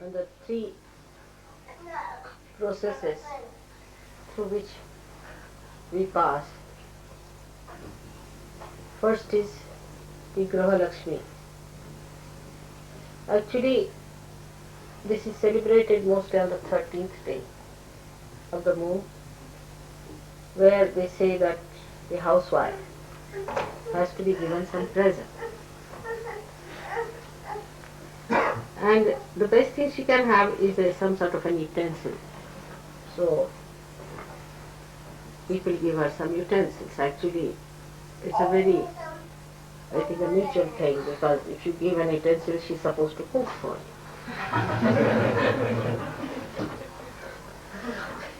and the three processes through which we pass. First is the Gruha Lakshmi. Actually, this is celebrated mostly on the 13th day of the moon, where they say that the housewife has to be given some present. And the best thing she can have is some sort of an utensil. So people give her some utensils. Actually, it's a very, I think, a mutual thing, because if you give an utensil, she's supposed to cook for you.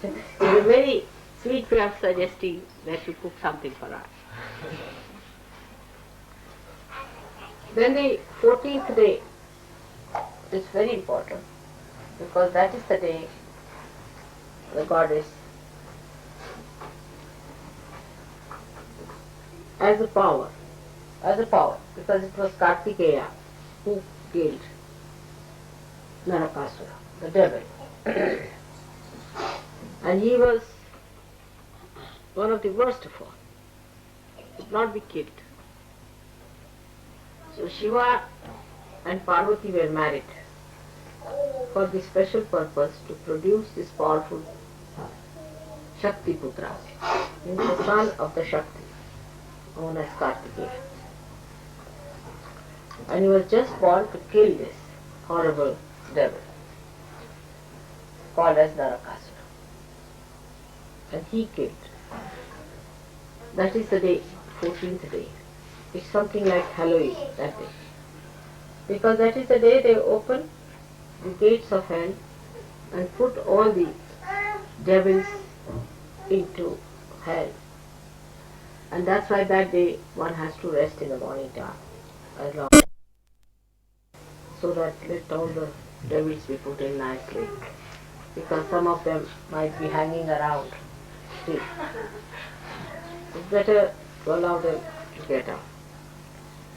It's a very sweet way of suggesting that you cook something for her. Then the 14th day is very important, because that is the day the goddess, as a power, because it was Kartikeya who killed Narakasura, the devil. And he was one of the worst of all. He could not be killed. So Shiva and Parvati were married for the special purpose to produce this powerful Shakti Putra, the son of the Shakti, known as Kartikeya. And he was just born to kill this horrible devil called as Narakasura. And he killed. That is the day, 14th day. It's something like Halloween that day. Because that is the day they open the gates of hell and put all the devils into hell. And that's why that day one has to rest in the morning time, as long so that let all the devils be put in nicely. Because some of them might be hanging around still. It's better to allow them to get out.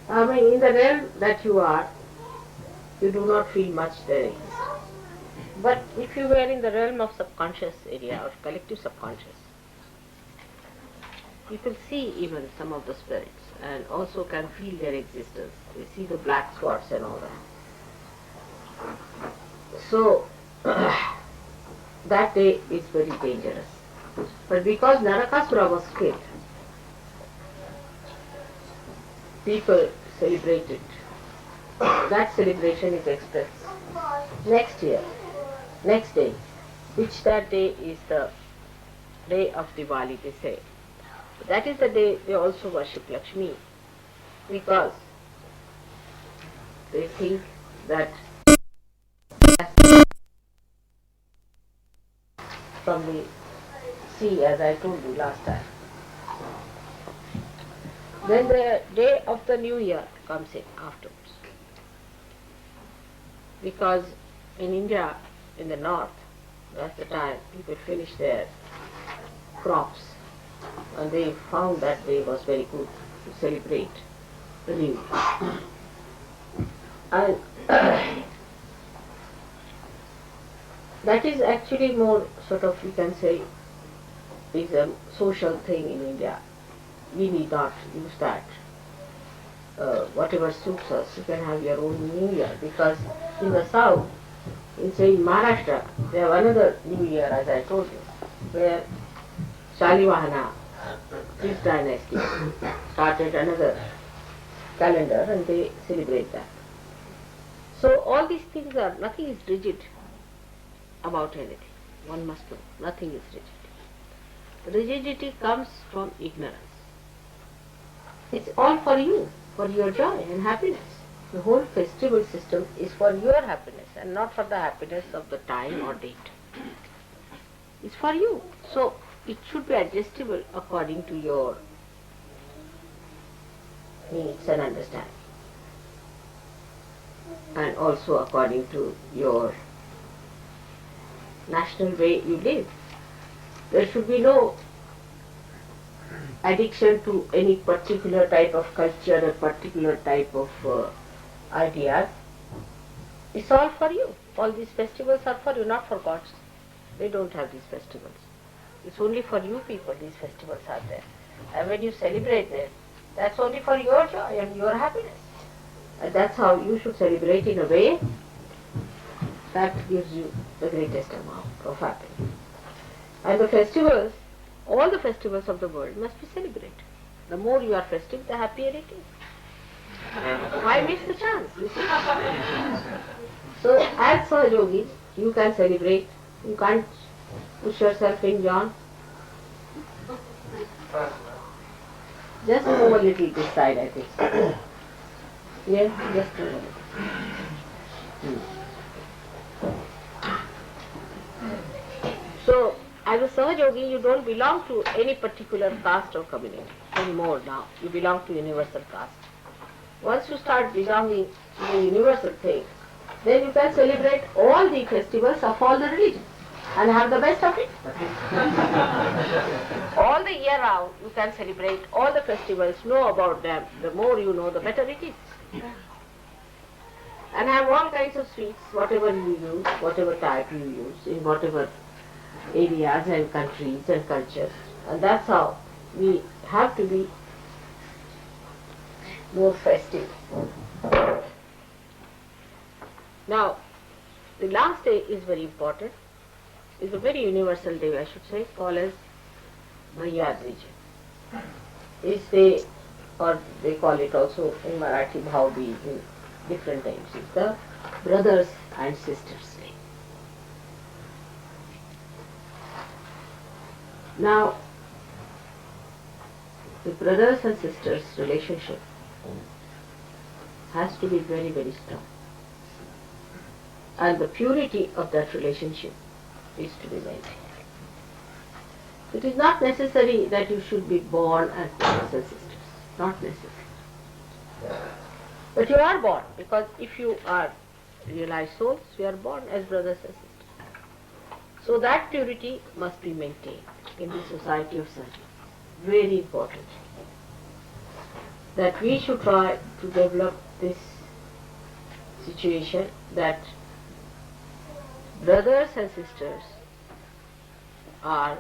I mean, in the realm that you are, you do not feel much there exists. But if you were in the realm of subconscious area or collective subconscious, people see even some of the spirits and also can feel their existence. They see the black spots and all that. So, that day is very dangerous. But because Narakasura was killed, people celebrate it. That celebration is expressed next year, next day, which that day is the day of Diwali, they say. That is the day they also worship Lakshmi, because they think that from the sea, as I told you last time. Then the day of the new year comes in afterwards. Because in India, in the north, that's the time people finish their crops, and they found that day was very good to celebrate the new year. And that is actually more sort of, you can say, is a social thing in India. We need not use that. Whatever suits us, you can have your own New Year, because in the south, in say in Maharashtra, they have another New Year, as I told you, where Shalivahana, this dynasty, started another calendar and they celebrate that. So all these things are, nothing is rigid about anything. One must know, nothing is rigid. Rigidity comes from ignorance. It's all for you, for your joy and happiness. The whole festival system is for your happiness and not for the happiness of the time or date. It's for you. So it should be adjustable according to your needs and understanding, and also according to your national way you live. There should be no addiction to any particular type of culture or particular type of ideas. It's all for you. All these festivals are for you, not for gods. They don't have these festivals. It's only for you people these festivals are there. And when you celebrate them, that's only for your joy and your happiness. And that's how you should celebrate in a way that gives you the greatest amount of happiness. And the festivals, all the festivals of the world must be celebrated. The more you are festive, the happier it is. Why miss the chance? You see? So as Sahaja Yogi, you can celebrate. You can't push yourself in, John. Just move a little this side, I think. Yeah, just move a little. So, as a Sahaja Yogi, you don't belong to any particular caste or community anymore now. You belong to universal caste. Once you start belonging to the universal thing, then you can celebrate all the festivals of all the religions and have the best of it. All the year round you can celebrate all the festivals, know about them. The more you know, the better it is. And have all kinds of sweets, whatever you use, whatever type you use, in whatever areas and countries and cultures. And that's how we have to be more festive. Now, the last day is very important. It's a very universal day, I should say, called as Bhaiyadrija. This day, or they call it also in Marathi Bhaubij in different names, it's the brothers and sisters day. Now, the brothers and sisters relationship has to be very, very strong. And the purity of that relationship is to be maintained. It is not necessary that you should be born as brothers and sisters. Not necessary. But you are born, because if you are realized souls, you are born as brothers and sisters. So that purity must be maintained in the society of Sahaja. Very important. That we should try to develop this situation that brothers and sisters are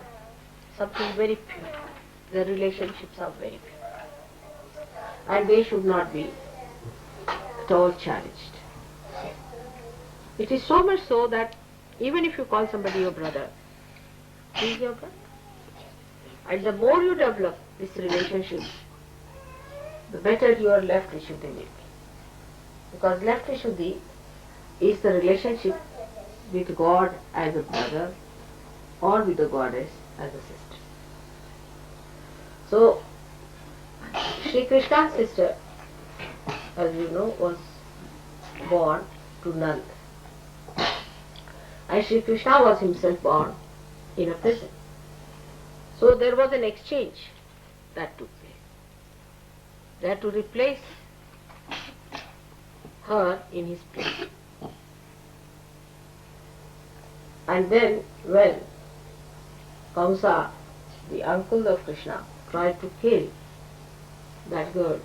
something very pure. The relationships are very pure. And they should not be at all challenged. It is so much so that even if you call somebody your brother, he is your brother. And the more you develop this relationship, the better your left Vishuddhi will be. Because left Vishuddhi is the relationship with God as a brother or with the goddess as a sister. So, Sri Krishna's sister, as you know, was born to Nand. And Sri Krishna was himself born in a prison. So there was an exchange that took place. They had to replace her in his place. And then when Kamsa, the uncle of Krishna, tried to kill that girl,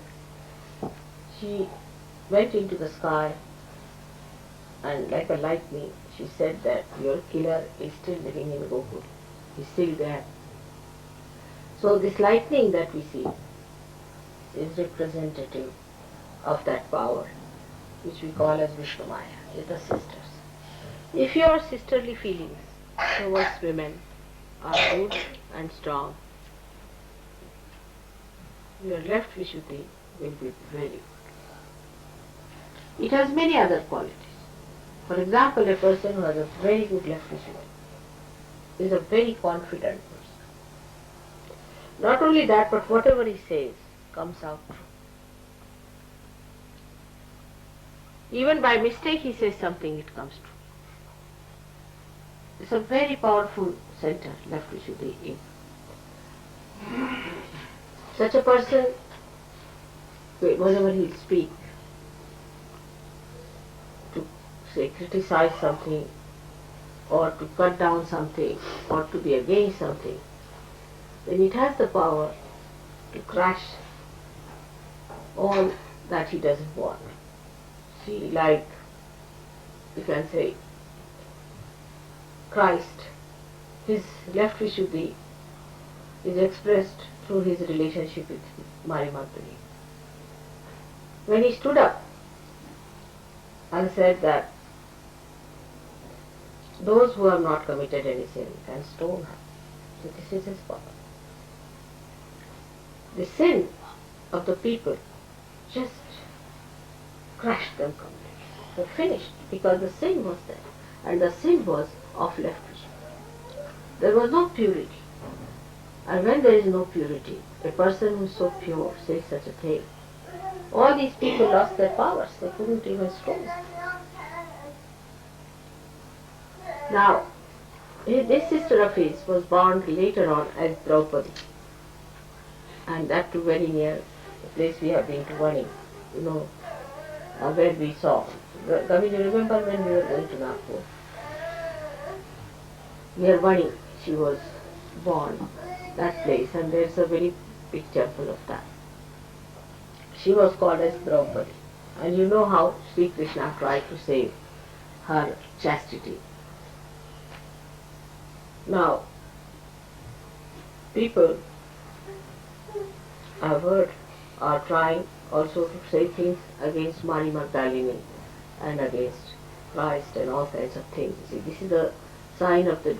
she went into the sky and like a lightning she said that your killer is still living in Gokul. He's still there. So this lightning that we see is representative of that power which we call as Vishnu Maya, is the sisters. If your sisterly feelings towards women are good and strong, your left Vishuddhi will be very good. It has many other qualities. For example, a person who has a very good left Vishuddhi is a very confident person. Not only that, but whatever he says comes out true. Even by mistake he says something, it comes true. It's a very powerful center, left Vishuddhi is. Such a person, whenever he'll speak, to say criticize something, or to cut down something, or to be against something, then it has the power to crush all that he doesn't want. See, like you can say, Christ, his left Vishuddhi is expressed through his relationship with Mari Magdalene. When he stood up and said that those who have not committed any sin can stone her. So this is his power. The sin of the people just crushed them completely. They finished because the sin was there, and the sin was of left vision. There was no purity. And when there is no purity, a person who is so pure says such a thing. All these people lost their powers. They couldn't even stone. Now, this sister of his was born later on as Draupadi, and that too very near the place we have been to Vani, where we saw. Gavi, you remember when we were going to Nagpur? Near Vani, she was born, that place, and there's a very big temple of that. She was called as Draupadi, and you know how Sri Krishna tried to save her chastity. Now, people, I've heard, are trying also to say things against Mari Magdalene and against Christ and all kinds of things. You see, this is a sign of the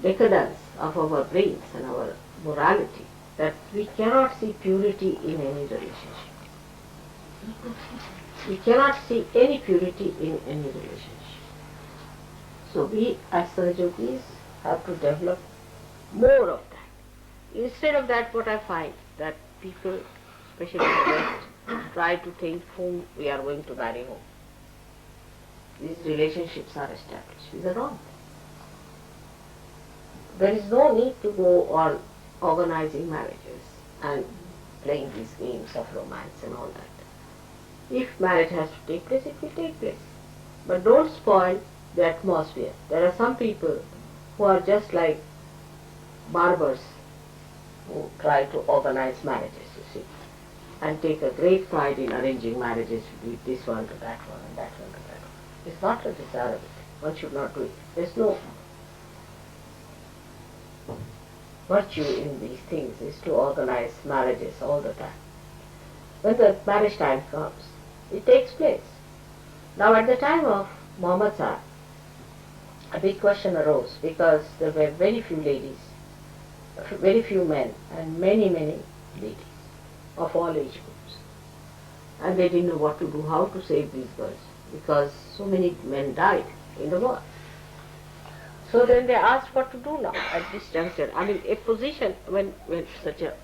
decadence of our brains and our morality, that we cannot see purity in any relationship. We cannot see any purity in any relationship. So we as Sahajogis have to develop more of that. Instead of that, what I find, that people, especially in the West, try to think whom we are going to marry home. These relationships are established. These are wrong. There is no need to go on organizing marriages and playing these games of romance and all that. If marriage has to take place, it will take place. But don't spoil the atmosphere. There are some people who are just like barbers who try to organize marriages, you see, and take a great pride in arranging marriages with this one to that one and that one to that one. It's not a desirable. One should not do it. There's no virtue in these things, is to organize marriages all the time. When the marriage time comes, it takes place. Now at the time of Muhammad Sahib, a big question arose because there were very few ladies, very few men, and many ladies of all age groups. And they didn't know what to do, how to save these girls, because so many men died in the war. So then they asked what to do now at this juncture. I mean, a position when such a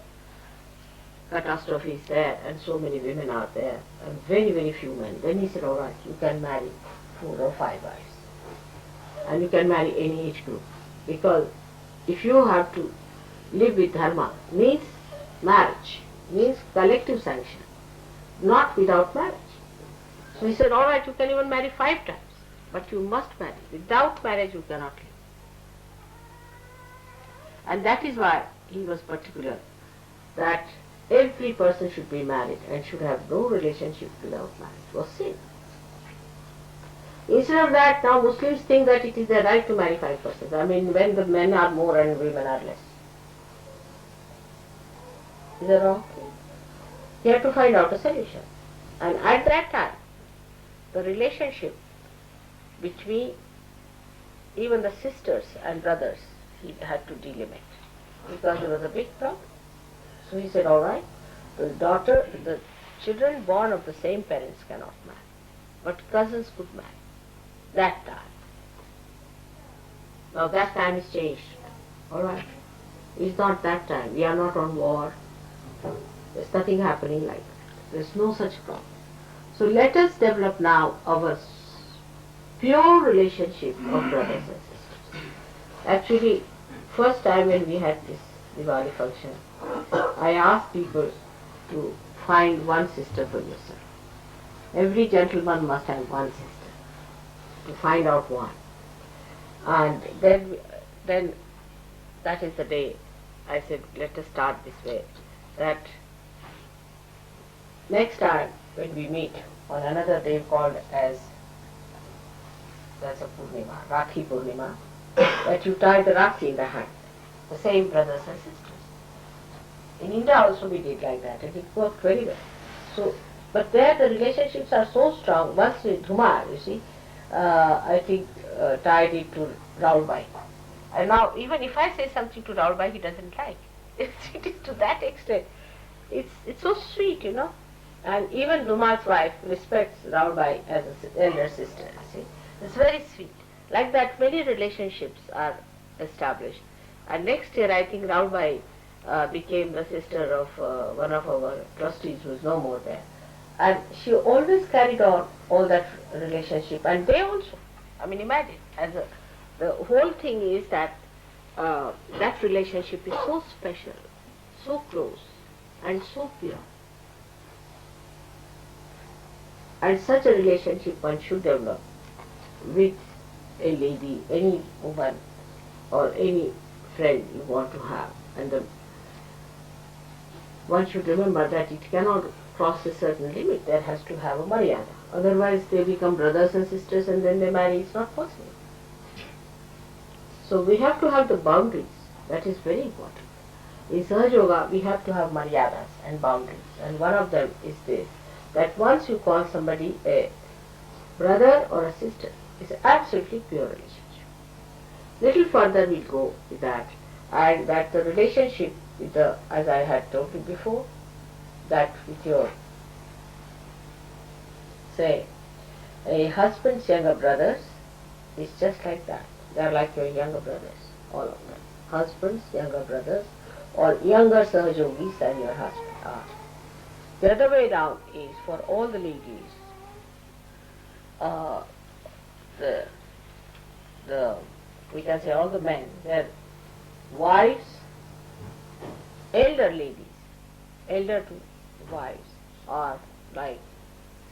catastrophe is there and so many women are there and very few men, then he said, all right, you can marry 4 or 5 wives. And you can marry any age group. Because if you have to live with dharma, means marriage, means collective sanction, not without marriage. So he said, all right, you can even marry 5 times, but you must marry. Without marriage you cannot live. And that is why he was particular that every person should be married and should have no relationship without marriage. It was sin. Instead of that, now Muslims think that it is their right to marry 5 persons. I mean, when the men are more and women are less. Is that wrong? You have to find out a solution. And at that time, the relationship between even the sisters and brothers, he had to delimit because there was a big problem. So he said, all right, the children born of the same parents cannot marry, but cousins could marry. That time. Now that time is changed. All right. It's not that time. We are not on war. There's nothing happening like that. There's no such problem. So let us develop now our pure relationship of brothers and sisters. Actually, first time when we had this Diwali function, I asked people to find one sister for yourself. Every gentleman must have one sister. To find out one. And then that is the day I said, let us start this way. That next time when we meet on another day called as that's a Purnima, Rakhi Purnima, that you tie the Rakhi in the hand, the same brothers and sisters. In India also we did like that, and it worked very well. So, but there the relationships are so strong. Once with Dhumar, you see, I think tied it to Raulbai. And now even if I say something to Raulbai, he doesn't like. It is to that extent. It's so sweet, you know. And even Dhumar's wife respects Raulbai as an elder sister, you see. It's very sweet. Like that, many relationships are established. And next year, I think Raulbai became the sister of one of our trustees who is no more there. And she always carried on all that relationship. And they also, I mean, imagine, the whole thing is that that relationship is so special, so close, and so pure. And such a relationship one should develop with a lady, any woman, or any friend you want to have. And one should remember that it cannot cross a certain limit. There has to have a maryada. Otherwise they become brothers and sisters and then they marry. It's not possible. So we have to have the boundaries. That is very important. In Sahaja Yoga we have to have maryadas and boundaries. And one of them is this, that once you call somebody a brother or a sister, it's an absolutely pure relationship. Little further we'll go with that, and that the relationship with the, as I had told you before, that with your, say, a husband's younger brothers is just like that. They are like your younger brothers, all of them. Husbands, younger brothers, or younger Sahajogis than your husband are. The other way round is for all the ladies, we can say all the men, their wives, elder ladies, elder to wives, are like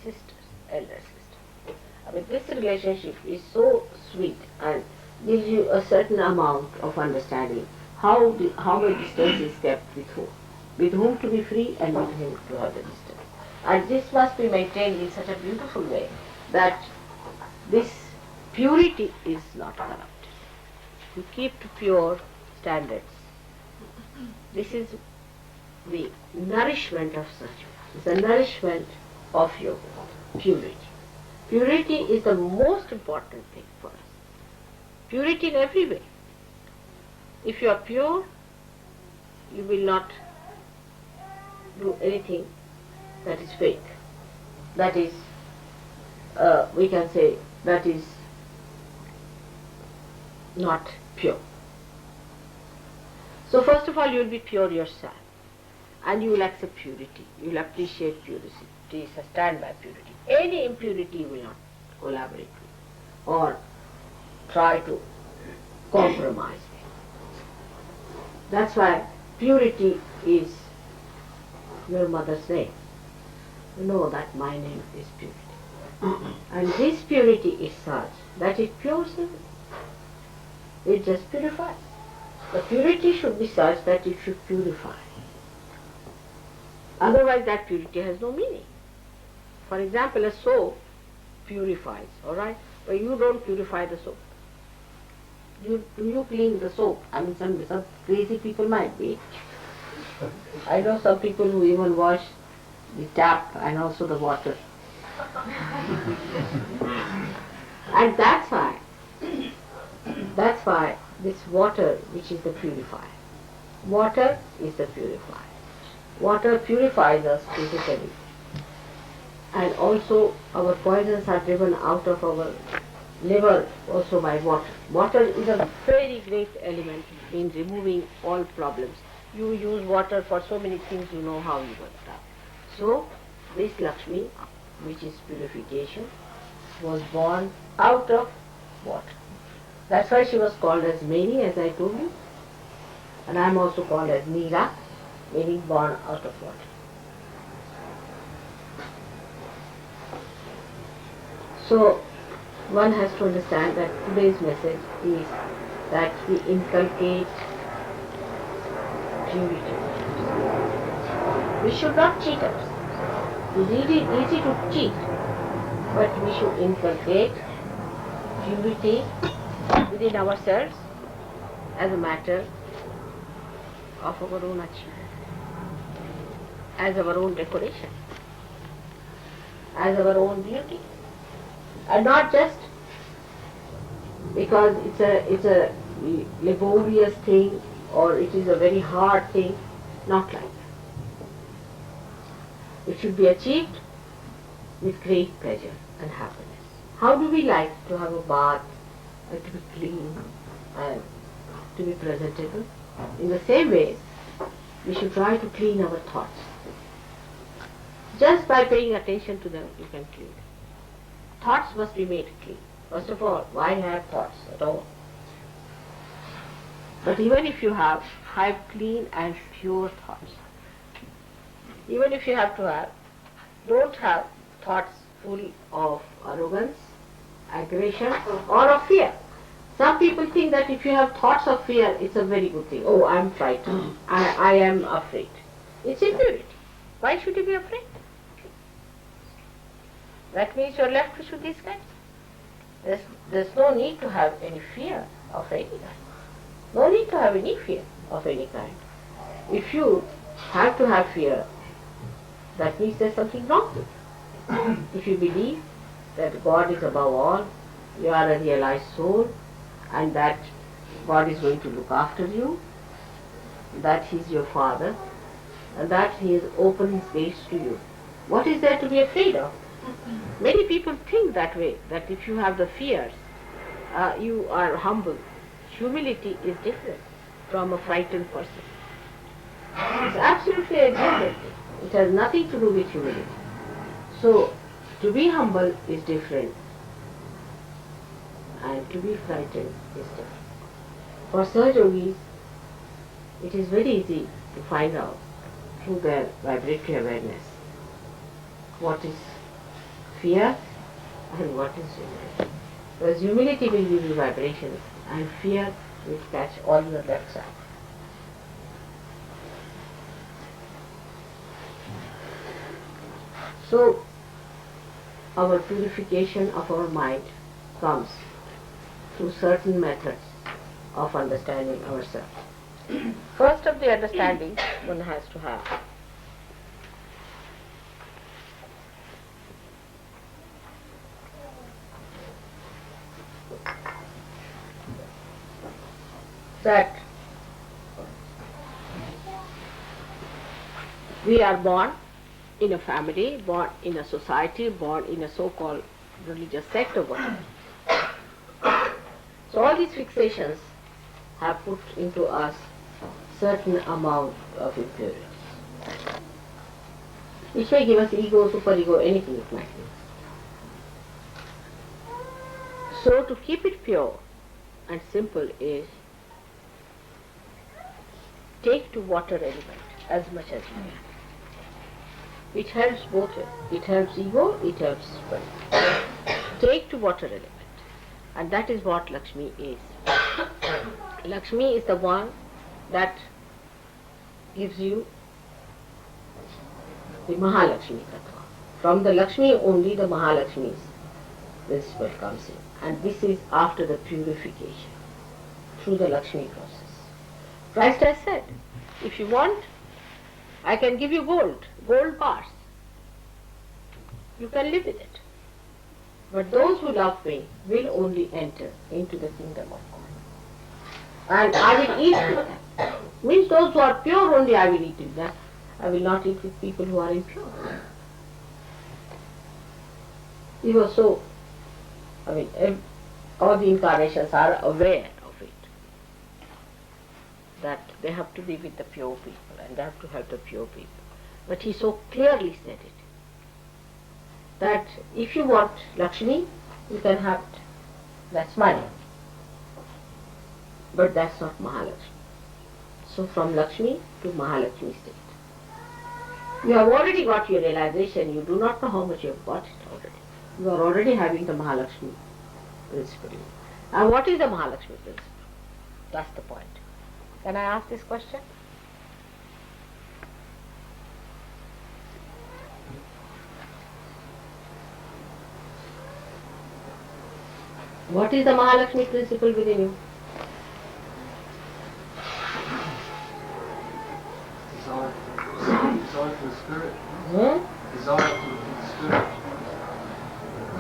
sisters, elder sisters. I mean, this relationship is so sweet and gives you a certain amount of understanding how the distance is kept with whom to be free and with whom to have the distance. And this must be maintained in such a beautiful way that this purity is not corrupted. You keep to pure standards. This is the nourishment of Sahaja. It's the nourishment of yoga, purity. Purity is the most important thing for us. Purity in every way. If you are pure, you will not do anything that is fake. That is, we can say, that is not pure. So first of all, you will be pure yourself, and you will accept purity. You will appreciate purity, stand by purity. Any impurity you will not collaborate with or try to compromise with. That's why purity is your mother's name. You know that my name is purity. And this purity is such that it pures everything. It just purifies. The purity should be such that it should purify. Otherwise that purity has no meaning. For example, a soap purifies, alright? But you don't purify the soap. You clean the soap. I mean, some crazy people might be. I know some people who even wash the tap and also the water. And that's why this water, which is the purifier. Water is the purifier. Water purifies us physically. And also our poisons are driven out of our liver also by water. Water is a very great element in removing all problems. You use water for so many things, you know how you work it out. So this Lakshmi, which is purification, was born out of water. That's why she was called as Meni, as I told you. And I am also called as Neera, meaning born out of water. So one has to understand that today's message is that we inculcate purity. We should not cheat ourselves. It's really easy to cheat, but we should inculcate purity within ourselves as a matter of our own achievement, as our own decoration, as our own beauty, and not just because it's a laborious thing or it is a very hard thing, not like that. It should be achieved with great pleasure and happiness. How do we like to have a bath and to be clean and to be presentable? In the same way, we should try to clean our thoughts. Just by paying attention to them, you can clean. Thoughts must be made clean. First of all, why have thoughts at all? But even if you have clean and pure thoughts. Even if you have to have, don't have thoughts full of arrogance, aggression, or of fear. Some people think that if you have thoughts of fear, it's a very good thing. Oh, I'm frightened. I am afraid. It's impurity. Why should you be afraid? That means you're left with these kinds. There's no need to have any fear of any kind. No need to have any fear of any kind. If you have to have fear, that means there's something wrong with you. If you believe that God is above all, you are a realized soul, and that God is going to look after you, that He is your Father, and that He has opened His gates to you, what is there to be afraid of? Many people think that way, that if you have the fears, you are humble. Humility is different from a frightened person. It's absolutely a different thing. It has nothing to do with humility. So, to be humble is different, and to be frightened is different. For Sahaj Yogis, it is very easy to find out through their vibratory awareness what is fear and what is humility. Because humility will give you vibrations and fear will catch all the left side. So, our purification of our mind comes through certain methods of understanding ourselves. First of the understanding one has to have that we are born in a family, born in a society, born in a so-called religious sect or whatever. So all these fixations have put into us certain amount of impurities, which may give us ego, superego, anything it might be. So to keep it pure and simple is take to water element as much as you can. It helps both ways. It helps ego, it helps spirit. Take to water element. And that is what Lakshmi is. Lakshmi is the one that gives you the Mahalakshmi Tattva. From the Lakshmi only the Mahalakshmi's principle comes in. And this is after the purification through the Lakshmi process. Christ has said, if you want, I can give you gold bars. You can live with it. But those who love me will only enter into the kingdom of God. And I will eat with them. Means those who are pure only I will eat with them. I will not eat with people who are impure. Even so, all the incarnations are aware of it, that they have to be with the pure people and they have to help the pure people. But he so clearly said it, that if you want Lakshmi, you can have it. That's money. But that's not Mahalakshmi. So from Lakshmi to Mahalakshmi state. You have already got your realization, you do not know how much you have got it already. You are already having the Mahalakshmi principle. And what is the Mahalakshmi principle? That's the point. Can I ask this question? What is the Mahalakshmi principle within you? Desire for the spirit. Desire for the spirit.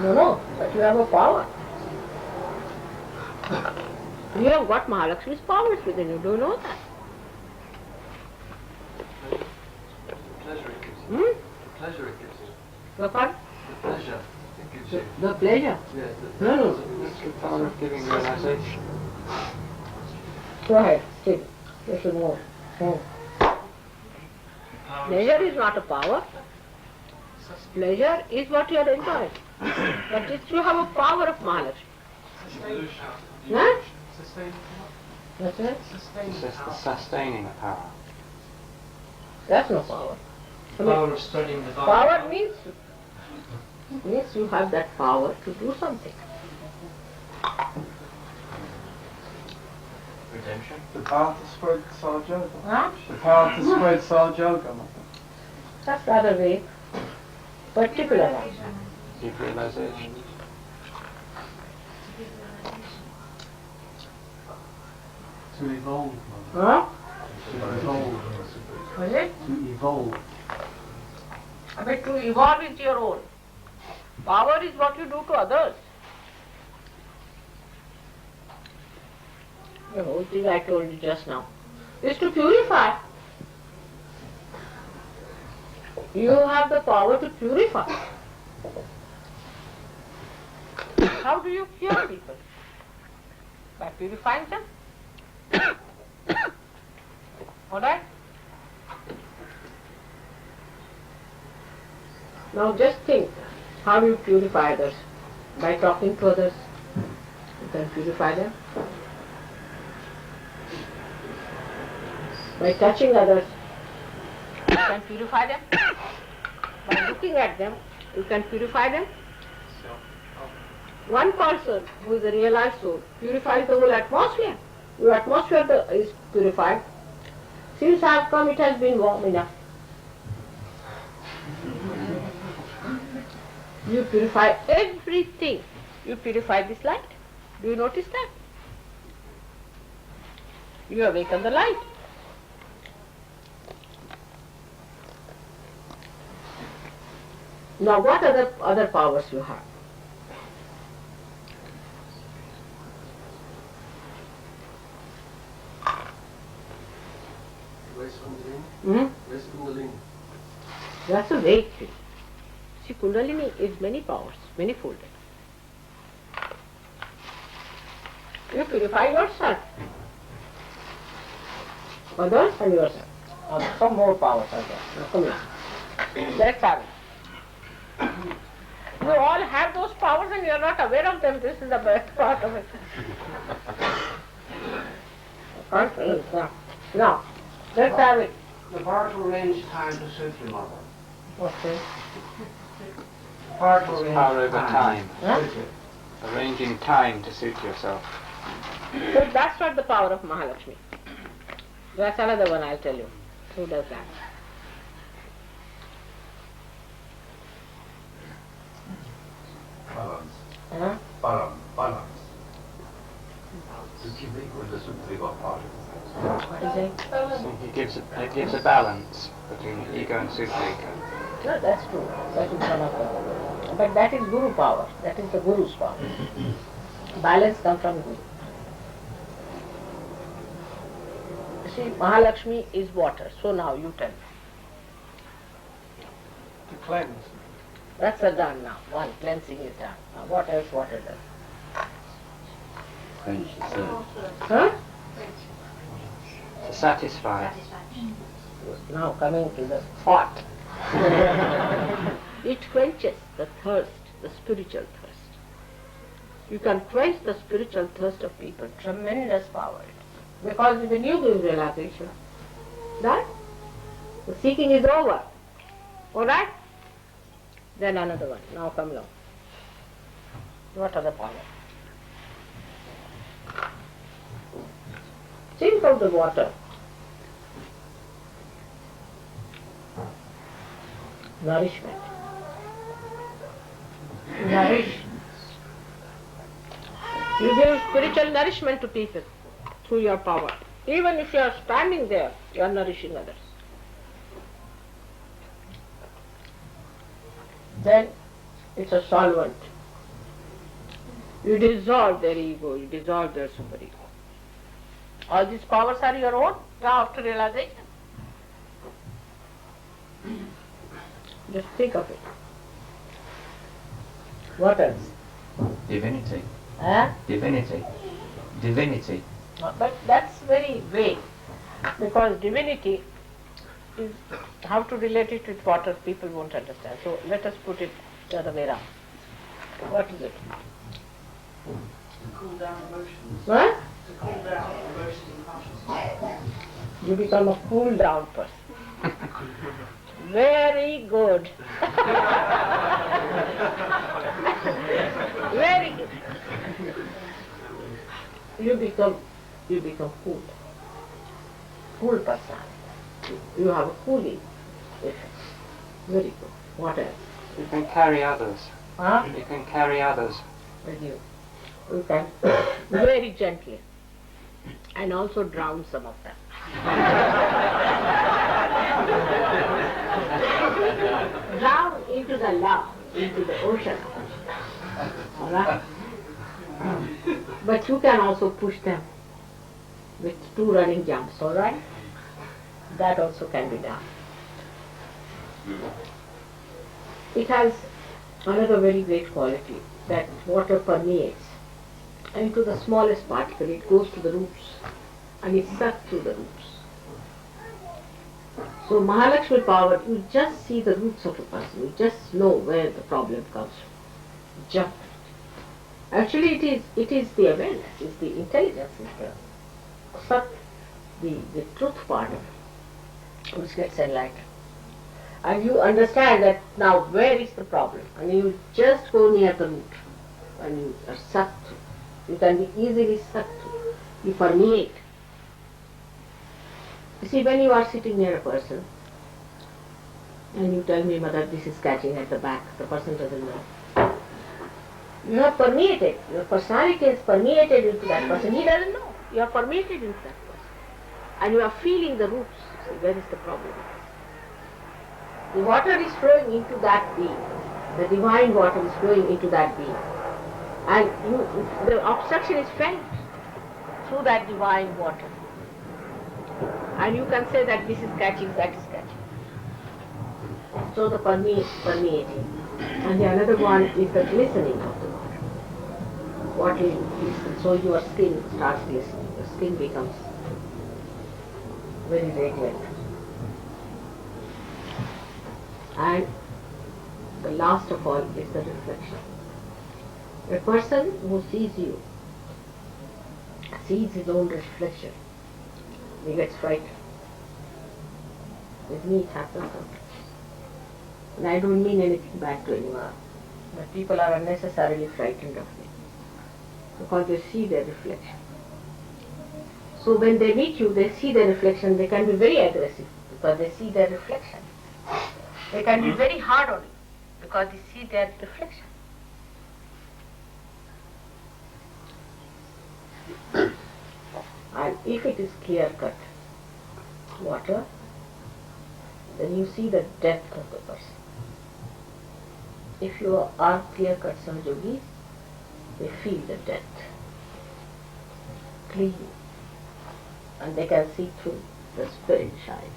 No, but you have a power. You have got Mahalakshmi's powers within you. Do you know that? The pleasure it gives you. The pleasure it gives you. The what? The pleasure it gives you. The pleasure? Yes. No. It's the power of giving realization. Go ahead, still. You should know. Pleasure is not a power. Pleasure is what you are enjoying. But it's you have a power of Mahalakshmi. Huh? That's right. It's just the sustaining power. That's no power. Power of studying the Power means you have that power to do something. redemption. The power to spread Sahaja Yoga. Huh? The power to spread Sahaja Yoga. That's rather vague. Particular one. Deep realization. To evolve, Mother. Huh? To evolve. What is it? To evolve. But to evolve is your own. Power is what you do to others. The whole thing I told you just now is to purify. You have the power to purify. How do you cure people? By purifying them. Alright? Now just think how you purify others. By talking to others, you can purify them. By touching others, you can purify them. By looking at them, you can purify them. One person who is a realized soul purifies the whole atmosphere. Your atmosphere is purified. Since I have come, it has been warm enough. You purify everything. You purify this light. Do you notice that? You awaken the light. Now what other powers you have? Raise Kundalini. Hmm? Raise Kundalini. That's a vague thing. See, Kundalini is many powers, many-folded. You purify yourself. Others and yourself. Some more powers are there. Now come here. Let's have it. You all have those powers and you are not aware of them. This is the best part of it. Now, let's have it. The power to arrange time to suit your mother. What's this? The power to arrange Power over time. Huh? Suit you. Arranging time to suit yourself. So that's not the power of Mahalakshmi. That's another one I'll tell you. Who does that? Balance. Huh? Balance. To keep equal the Supreme part. What is it? So it gives a balance between ego and super-ego. No, that's true. That is one of them. But that is Guru power. That is the Guru's power. Balance comes from Guru. You see, Mahalakshmi is water. So now you tell me. To cleanse. That's a done now. One cleansing is done. Now what else water does? Quench the thirst. Huh? To satisfy. Now coming to the thought. It quenches the thirst, the spiritual thirst. You can quench the spiritual thirst of people. Tremendous power. Because when you give realization, that the seeking is over. Alright? Then another one. Now come along. What other power? Think of the water. Nourishment. Nourish. You give spiritual nourishment to people through your power. Even if you are standing there, you are nourishing others. Then it's a solvent. You dissolve their ego, you dissolve their superego. All these powers are your own now after realization. Just think of it. What else? Divinity. Huh? Divinity. Divinity. But that's very vague, because divinity is how to relate it with water people won't understand. So let us put it the other way around. What is it? To cool down emotions. What? To cool down emotions and consciousness. You become a cool down person. Very good. Very good. You become cool. Cool personality. You have a cooling effect. Very good. What else? You can carry others. Huh? You can carry others. With you. You can very gently. And also drown some of them. Drown into the love, into the ocean. Alright? But you can also push them with 2 running jumps, alright? That also can be done. It has another very great quality, that water permeates into the smallest particle. It goes to the roots and it sucks through the roots. So Mahalakshmi power, you just see the roots of a person, you just know where the problem comes from. Jump. Actually it is the awareness, it's the intelligence, it's the sat, the truth part of it, which gets enlightened. And you understand that now where is the problem, and you just go near the root and you are sucked through. You can be easily sucked through. You permeate. You see, when you are sitting near a person and you tell me, Mother, this is catching at the back, the person doesn't know. You have permeated. Your personality is permeated into that person. He doesn't know. You are permeated into that person. And you are feeling the roots. See, where is the problem? The water is flowing into that being. The divine water is flowing into that being. And the obstruction is felt through that divine water. And you can say that this is catching, that is catching. So the permeating. And the another one is the glistening of the water. Water glistens, so your skin starts glistening. Your skin becomes very radiant. And the last of all is the reflection. A person who sees you, sees his own reflection, he gets frightened. With me it happens sometimes. And I don't mean anything bad to anyone, but people are unnecessarily frightened of me because they see their reflection. So when they meet you, they see their reflection, they can be very aggressive because they see their reflection. They can be very hard on you because they see their reflection. And if it is clear-cut water, then you see the depth of the person. If you are clear-cut Sahajogis, they feel the depth, clean, and they can see through the spirit shine.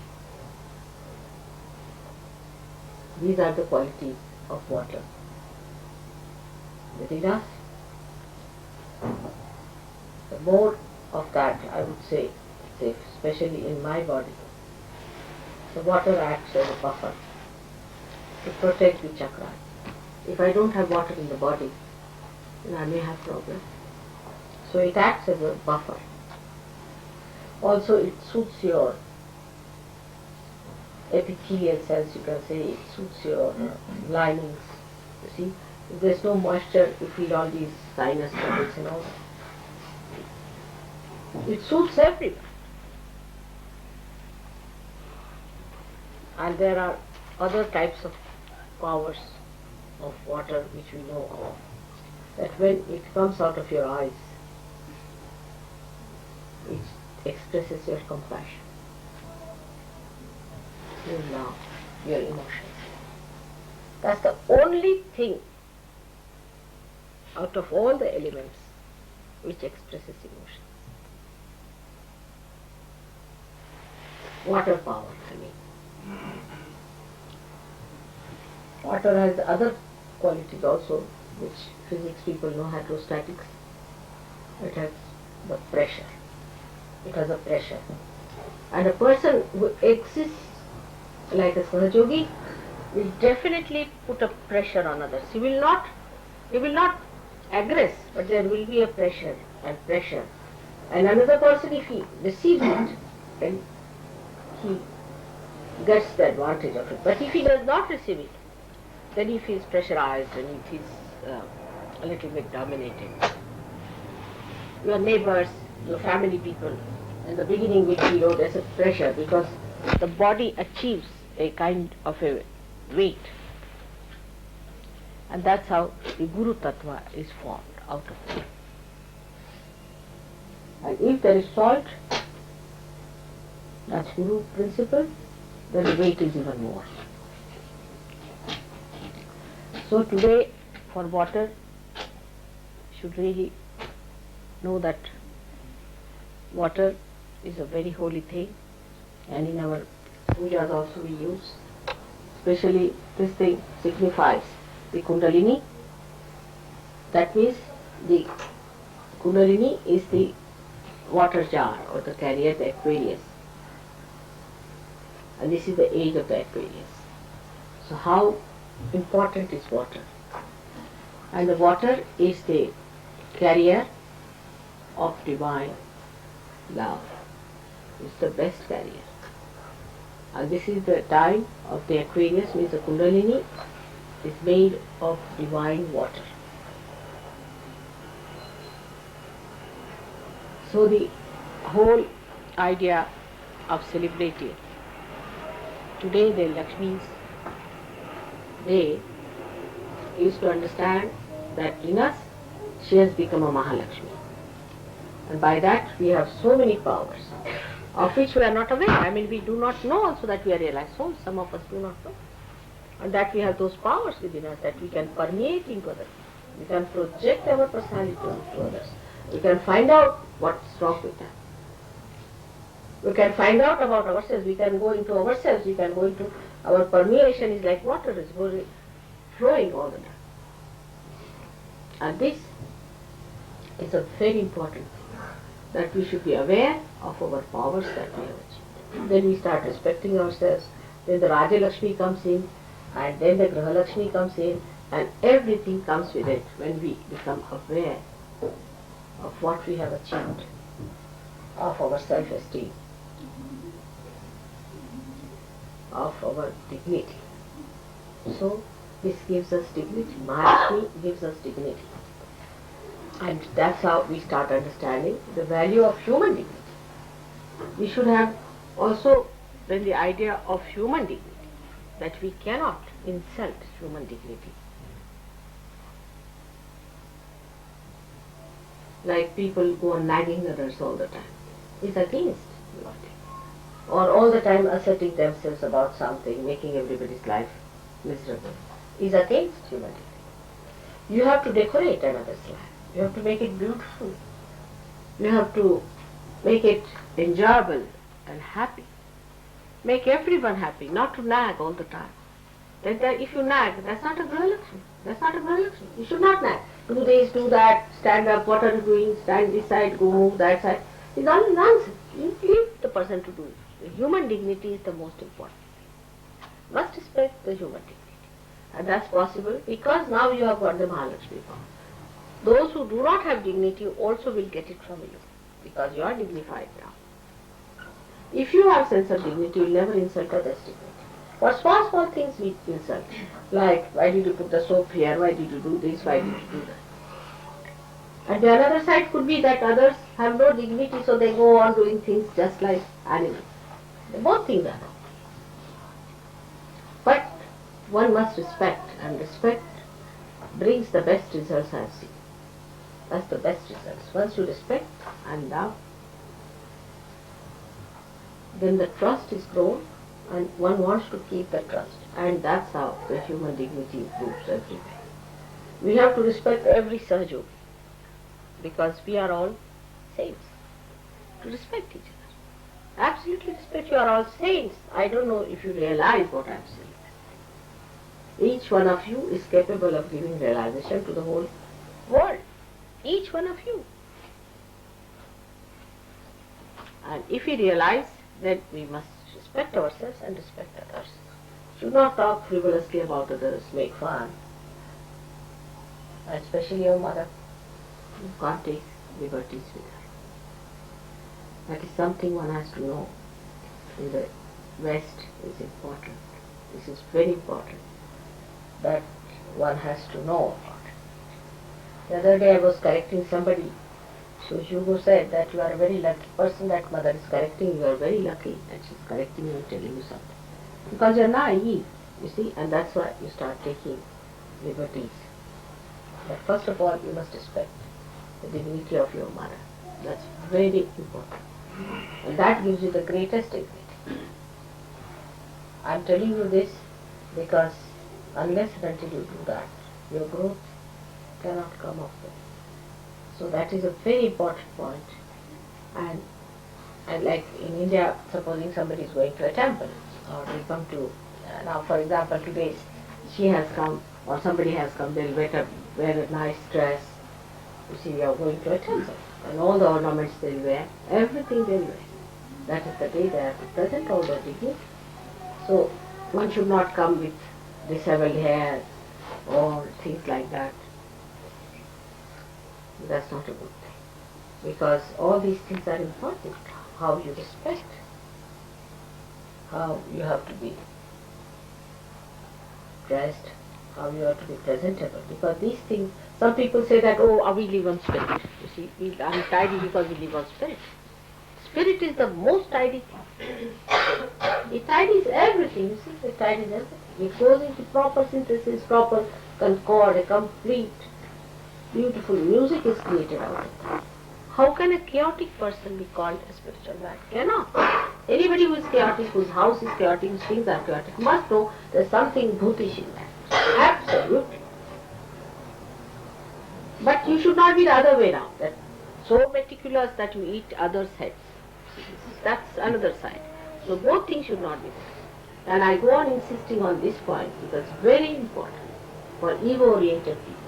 These are the qualities of water within us. The more of that, I would say, especially in my body, the water acts as a buffer to protect the chakras. If I don't have water in the body, then I may have problem. So it acts as a buffer. Also it suits your epithelial cells, you can say, it suits your linings. You see, if there's no moisture, you feel all these sinus troubles and all that. It suits everyone. And there are other types of powers of water which we know of. That when it comes out of your eyes, expresses your compassion, your love, your emotions. That's the only thing out of all the elements which expresses emotions. Water power, I mean. Water has other qualities also, which physics people know, hydrostatics. It has the pressure. It has a pressure. And a person who exists like a Sahajogi will definitely put a pressure on others. He will not aggress, but there will be a pressure and pressure. And another person, if he receives it, then he gets the advantage of it. But if he does not receive it, then he feels pressurized and he feels a little bit dominated. Your neighbors, your family people, in the beginning will feel, there's a pressure because the body achieves a kind of a weight. And that's how the Guru Tattva is formed out of it. And if there is salt, that's Guru principle, then the weight is even more. So today, for water, should really know that water is a very holy thing, and in our pujas also we use. Especially this thing signifies the Kundalini. That means the Kundalini is the water jar or the carrier, the Aquarius. And this is the age of the Aquarius. So how important is water? And the water is the carrier of divine love. It's the best carrier. And this is the time of the Aquarius, means the Kundalini is made of divine water. So the whole idea of celebrating today the Lakshmi's day is to understand that in us she has become a Mahalakshmi. And by that we have so many powers of which we are not aware. I mean, we do not know also that we are realized souls. Some of us do not know. And that we have those powers within us that we can permeate into others. We can project our personality onto others. We can find out what's wrong with them. We can find out about ourselves. We can go into ourselves. We can go into our permeation is like water is going flowing all the time. And this is a very important thing, that we should be aware of our powers that we have achieved. Then we start respecting ourselves. Then the Raja Lakshmi comes in, and then the Gruha Lakshmi comes in, and everything comes with it when we become aware of what we have achieved, of our self-esteem, of our dignity. So this gives us dignity. Mahalakshmi gives us dignity. And that's how we start understanding the value of human dignity. We should have also then the idea of human dignity, that we cannot insult human dignity. Like people go on nagging others all the time. It's against Diwali. Or all the time asserting themselves about something, making everybody's life miserable, is against human dignity. You have to decorate another's life. You have to make it beautiful. You have to make it enjoyable and happy. Make everyone happy, not to nag all the time. Then if you nag, that's not a Gruha Lakshmi. That's not a Gruha Lakshmi. You should not nag. Do this, do that, stand up, what are you doing, stand this side, go move that side. It's all nonsense. You leave the person to do it. The human dignity is the most important. You must respect the human dignity. And that's possible because now you have got the Mahalakshmi power. Those who do not have dignity also will get it from you, because you are dignified now. If you have sense of dignity, you will never insult others' dignity. For small things we insult, like why did you put the soap here, why did you do this, why did you do that. And the other side could be that others have no dignity, so they go on doing things just like animals. Both things are wrong. But one must respect, and respect brings the best results I have seen. That's the best results. Once you respect and love, then the trust is grown and one wants to keep the trust. And that's how the human dignity improves everywhere. We have to respect every Sahajogi because we are all saints. To respect each other. Absolutely respect, you are all saints. I don't know if you realize what I am saying. Each one of you is capable of giving realization to the whole world. Each one of you. And if we realize, then we must respect ourselves and respect others. Should not talk frivolously about others, make fun. Especially your mother. You can't take liberties with her. That is something one has to know. In the West is important. This is very important. That one has to know about it. The other day I was correcting somebody. So Hugo said that you are a very lucky person, that mother is correcting you, you are very lucky that she is correcting you and telling you something. Because you are naive, you see, and that's why you start taking liberties. But first of all, you must respect the dignity of your mother. That's very important. And that gives you the greatest dignity. I am telling you this because unless and until you do that, your growth cannot come up with. So that is a very important point. And like in India, supposing somebody is going to a temple, or they come to, now for example today, she has come, or somebody has come, they'll wear a nice dress. You see, we are going to a temple, and all the ornaments they'll wear, everything they'll wear. That is the day they have to present all their dignity. So one should not come with disheveled hair or things like that. That's not a good thing. Because all these things are important. How you respect, how you have to be dressed, how you have to be presentable. Because these things, some people say that, oh, we live on spirit. You see, we are tidy because we live on spirit. Spirit is the most tidy thing. It tidies everything, you see, it tidies everything. It goes into proper synthesis, proper concord, a complete beautiful music is created out of that. How can a chaotic person be called a spiritual man? Cannot. Anybody who is chaotic, whose house is chaotic, whose things are chaotic, must know there is something bhutish in that. Absolutely. But you should not be the other way around, that so meticulous that you eat others' heads. That's another side. So both things should not be there. And I go on insisting on this point because it's very important for ego-oriented people.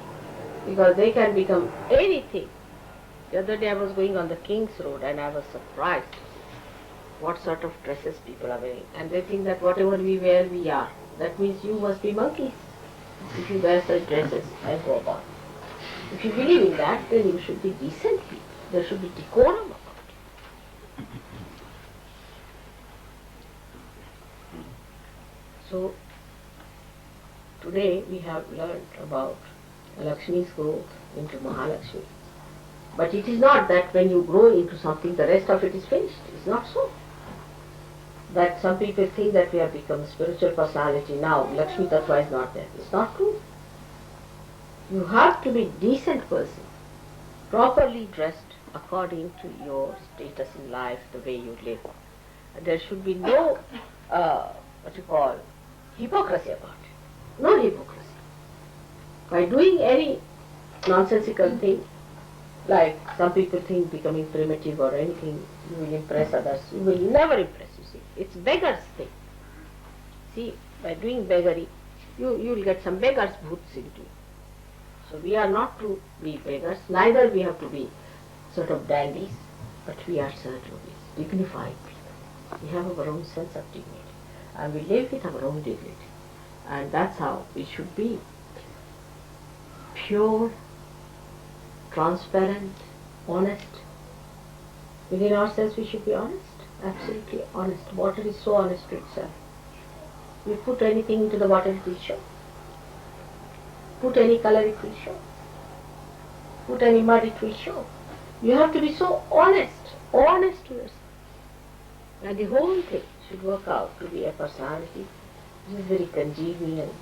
Because they can become anything. The other day I was going on the King's Road and I was surprised what sort of dresses people are wearing. And they think that whatever we wear, we are. That means you must be monkeys if you wear such dresses and go about. If you believe in that, then you should be decent people. There should be decorum about it. So, today we have learned about Lakshmi's growth into Mahalakshmi. But it is not that when you grow into something, the rest of it is finished. It's not so. That some people think that we have become a spiritual personality now, Lakshmi Tattva is not there. It's not true. You have to be a decent person, properly dressed according to your status in life, the way you live. And there should be no, hypocrisy about it. No hypocrisy. By doing any nonsensical thing, like some people think becoming primitive or anything, you will impress others. You will never impress, you see. It's beggar's thing. See, by doing beggary, you will get some beggar's boots into you. So we are not to be beggars, neither we have to be sort of dandies, but we are Sahajogis, dignified people. We have our own sense of dignity, and we live with our own dignity. And that's how it should be. Pure, transparent, honest. Within ourselves we should be honest, absolutely honest. Water is so honest to itself. You put anything into the water, it will show. Put any color, it will show. Put any mud, it will show. You have to be so honest to yourself. And the whole thing should work out to be a personality which is very congenial,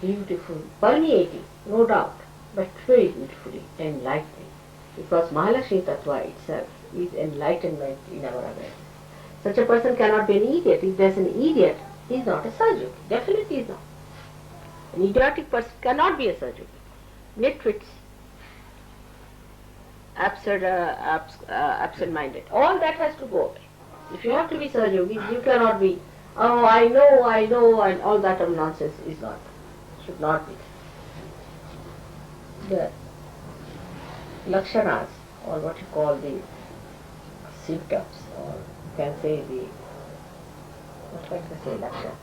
beautiful, permeating, no doubt, but very beautifully enlightening. Because Mahalakshmi Tattva itself is enlightenment in our awareness. Such a person cannot be an idiot. If there's an idiot, he is not a Sahajogi. Definitely is not. An idiotic person cannot be a Sahajogi. Nitwits, absent-minded. All that has to go away. If you have to be Sahajogi, you cannot be, oh, I know, and all that of nonsense is not, should not be. The Lakshanas, or what you call the symptoms, or you can say the, what can I say, Lakshana,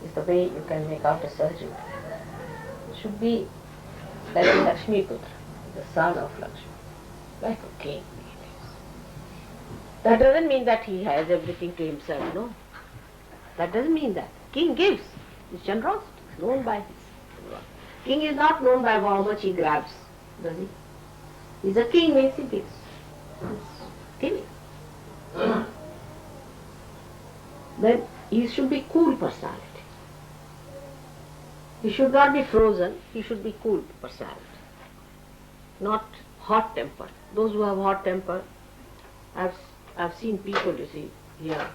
is the way you can make out a Sahajogi. Should be like a Lakshmi Putra, the son of Lakshmi, like a king. That doesn't mean that he has everything to himself, no. That doesn't mean that. King gives. His generosity is known by his. King is not known by how much he grabs, does he? He's a king means he gives. He's giving. Then he should be cool personality. He should not be frozen, he should be cool personality. Not hot tempered. Those who have hot temper, I've seen people, you see, here,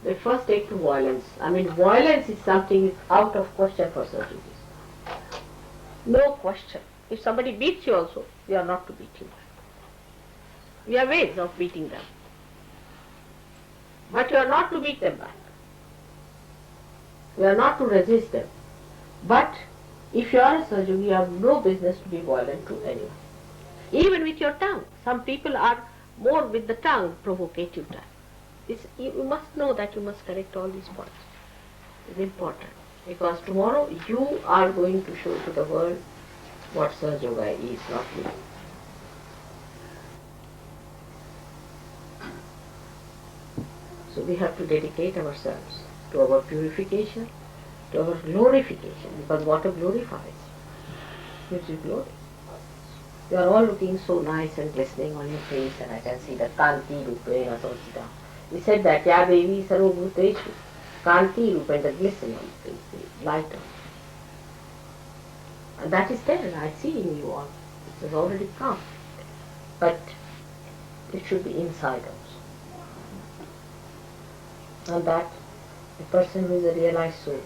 they first take to violence. I mean, violence is something is out of question for surgeries. No question. If somebody beats you also, you are not to beat him back. We have ways of beating them. But you are not to beat them back. You are not to resist them. But if you are a surgeon, you have no business to be violent to anyone. Even with your tongue. Some people are more with the tongue, provocative tongue. You must know that you must correct all these points. It's important. Because tomorrow you are going to show to the world what Sahaja Yoga is, not me. So we have to dedicate ourselves to our purification, to our glorification, because water glorifies, gives you glory. You are all looking so nice and glistening on your face, and I can see the Kanti Rupena Samsita. He said that, Ya Devi Sarvabhuteshu, Kanti Rupena, the glisten on the face, the light on. And that is there, I see in you all. It has already come. But it should be inside also. And that a person who is a realized soul,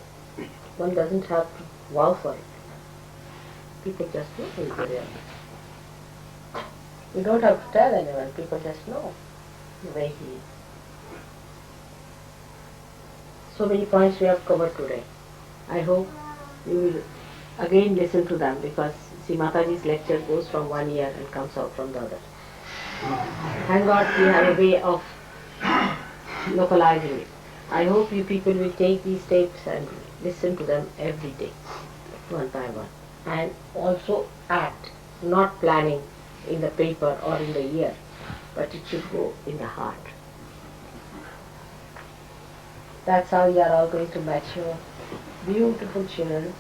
one doesn't have to vow for it. People just know he is a realized. You don't have to tell anyone, people just know the way he is. So many points we have covered today. I hope you will again listen to them, because see, Mataji's lecture goes from one ear and comes out from the other. Thank God we have a way of localizing it. I hope you people will take these tapes and listen to them every day, one by one. And also act, not planning in the paper or in the ear, but it should go in the heart. That's how you are all going to mature. Beautiful children.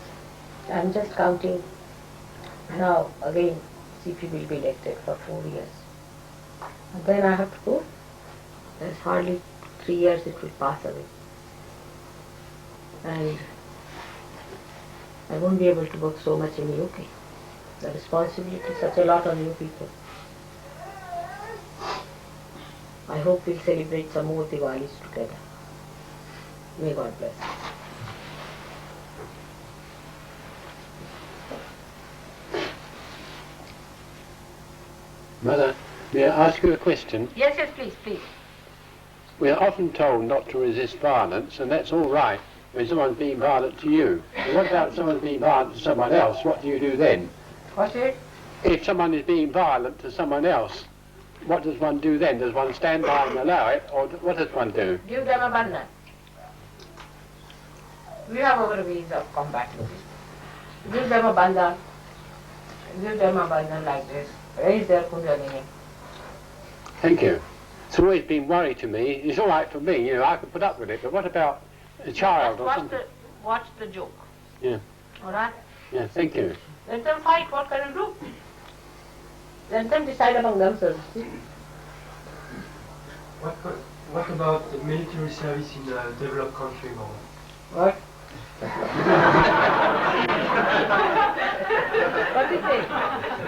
I'm just counting now. Again, CP will be elected for 4 years. And then I have to go. There's hardly 3 years it will pass away. And I won't be able to work so much in the UK. The responsibility is such a lot on you people. I hope we'll celebrate some more Diwalis together. May God bless. Mother, may I ask you a question? Yes, yes, please, please. We are often told not to resist violence, and that's all right when someone's being violent to you. But what about someone being violent to someone else? What do you do then? What's it? If someone is being violent to someone else, what does one do then? Does one stand by and allow it, or what does one do? Give them a bandhan. We have our ways of combating this. Give them a bandhan. Give them a bandhan like this. Raise their kundalini. Thank you. It's always been worry to me. It's all right for me, I can put up with it, but what about a child Just or something? watch the joke. Yeah. Alright? Yeah, thank you. Let them fight, what can you do? Let them decide among themselves. What about the military service in a developed country, Mom? What? What is it?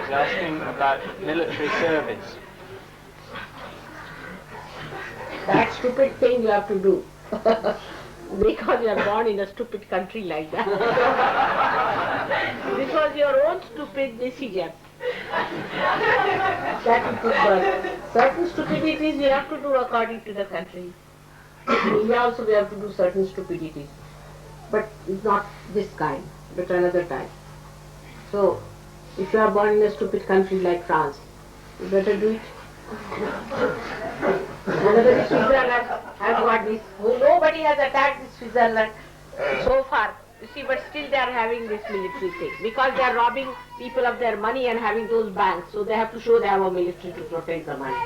He's asking about military service. That stupid thing you have to do. Because you are born in a stupid country like that. This was your own stupid decision. That it is birth. Certain stupidities we have to do according to the country. In India also we have to do certain stupidities. But not this kind, but another type. So, if you are born in a stupid country like France, you better do it. Another is Switzerland has got this. Nobody has attacked this Switzerland so far. You see, but still they are having this military thing. Because they are robbing people of their money and having those banks, so they have to show they have a military to protect the money.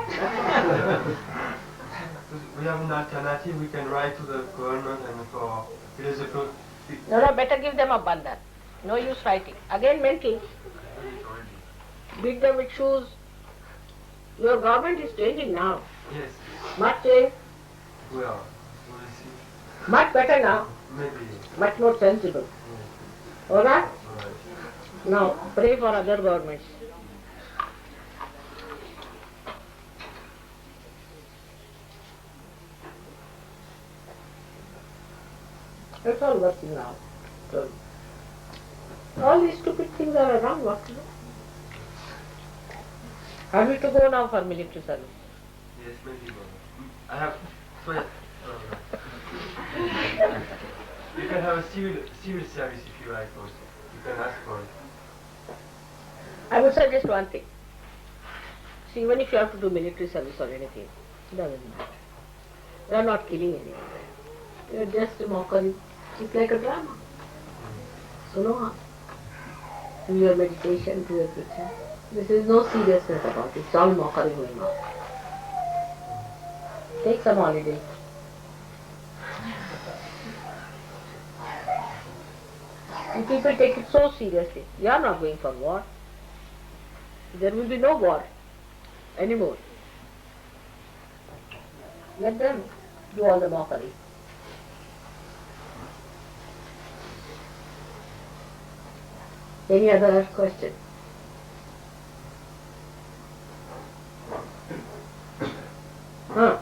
We have an alternative, we can write to the government and for philosophical... No, better give them a bandhan. No use fighting. Again mental. Beat them with shoes. Your government is changing now. Yes, Much change. well, we'll see. Much better now. Maybe. Much more sensible. Alright? Alright. Now pray for other governments. It's all working out. So, all these stupid things are around, what to do? Have you to go now for military service? Yes, maybe. I have... Sorry. You can have a civil service if you like also. You can ask for it. I would suggest one thing. See, even if you have to do military service or anything, it doesn't matter. You are not killing anyone. You are just a mockery. It's like a drama. So no harm. Do your meditation, do everything. This is no seriousness about it. It's all mockery going on. Take some holiday. And people take it so seriously. You are not going for war. There will be no war anymore. Let them do all the mockery. Any other question? Huh?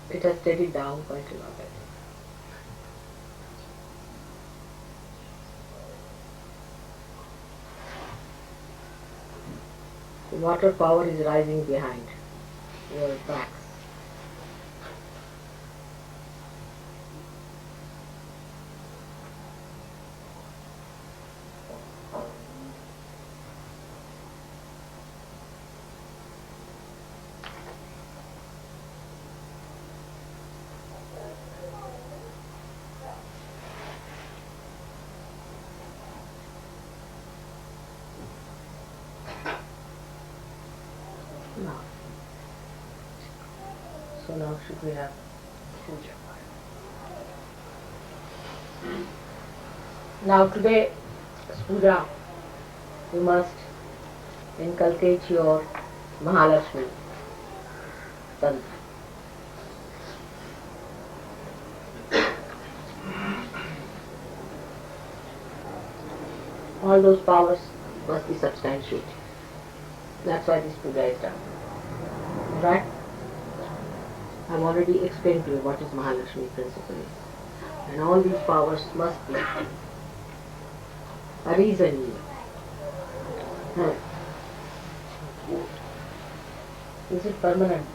It has steadied down quite a lot, I think. The water power is rising behind your backs. Now, so now should we have Puja? Now today, Puja, you must inculcate your Mahalakshmi Tantra. All those powers must be substantiated. That's why this puja is done. Right? I've already explained to you what is Mahalakshmi principally. And all these powers must be a reason. Is it permanent?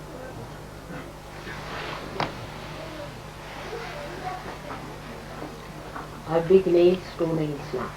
Are big nails, 2 nails now.